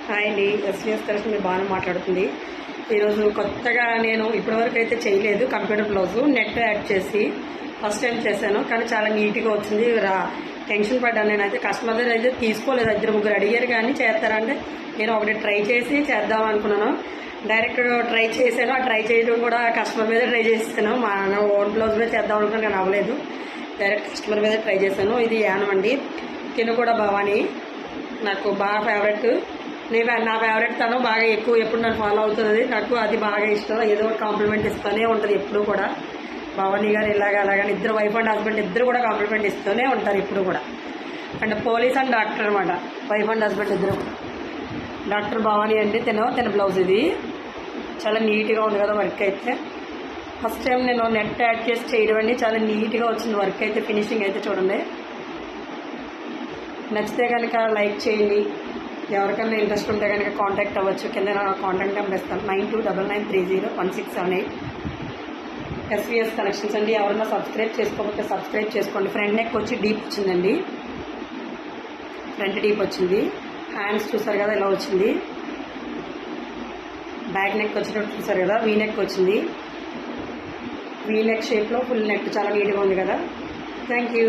Hi అండి, SVS తరఫు మీరు బాగానే మాట్లాడుతుంది. ఈరోజు కొత్తగా నేను ఇప్పటివరకు అయితే చేయలేదు కంప్యూటర్ బ్లౌజు. నెట్ యాడ్ చేసి ఫస్ట్ టైం చేశాను, కానీ చాలా నీట్గా వచ్చింది. టెన్షన్ పడ్డాను నేనైతే. కస్టమర్ దగ్గర అయితే తీసుకోలేదు, 2-3 అడిగారు కానీ చేస్తారంటే నేను ఒకటి ట్రై చేసి చేద్దాం అనుకున్నాను. డైరెక్ట్ ట్రై చేశాను. ఆ ట్రై చేయడం కూడా కస్టమర్ మీద ట్రై చేస్తాను. మా ఓన్ బ్లౌజ్ మీద చేద్దాం అనుకున్నాను, కానీ అవ్వలేదు. డైరెక్ట్ కస్టమర్ మీద ట్రై చేశాను. ఇది యానం అండి, తిను కూడా భవానీ, నాకు బాగా ఫేవరెట్. నా ఫేవరెట్ తను బాగా ఎక్కువ ఎప్పుడు నన్ను ఫాలో అవుతుంది. నాకు అది బాగా ఇష్టం. ఏదో ఒక కాంప్లిమెంట్ ఇస్తూనే ఉంటుంది ఎప్పుడు కూడా. భవానీ గారు అలాగని ఇద్దరు వైఫ్ అండ్ హస్బెండ్ ఇద్దరు కూడా కాంప్లిమెంట్ ఇస్తూనే ఉంటారు ఇప్పుడు కూడా. అండ్ పోలీస్ అండ్ డాక్టర్ అనమాట, వైఫ్ అండ్ హస్బెండ్ ఇద్దరు. డాక్టర్ భవానీ అండి, తన బ్లౌజ్ ఇది చాలా నీట్గా ఉంది కదా వర్క్ అయితే. ఫస్ట్ టైం నేను నెట్ యాడ్ చేసి చేయడం అండి, చాలా నీట్గా వచ్చింది వర్క్ అయితే. ఫినిషింగ్ అయితే చూడండి. నచ్చితే కనుక లైక్ చేయండి. ఎవరికైనా ఇంట్రెస్ట్ ఉంటే కనుక కాంటాక్ట్ అవ్వచ్చు. కింద కాంటాక్ట్ నెంబర్ ఇస్తాను, 9299301678. ఎస్విఎస్ కలెక్షన్స్ అండి. ఎవరైనా సబ్స్క్రైబ్ చేసుకోకపోతే సబ్స్క్రైబ్ చేసుకోండి. ఫ్రంట్ నెక్ వచ్చి డీప్ వచ్చిందండి, ఫ్రంట్ డీప్ వచ్చింది. హ్యాండ్స్ చూసారు కదా ఇలా వచ్చింది. బ్యాక్ నెక్ వచ్చినట్టు చూసారు కదా, వీ నెక్ వచ్చింది. వీ నెక్ షేప్లో ఫుల్ నెక్ చాలా నీట్గా ఉంది కదా. Thank you.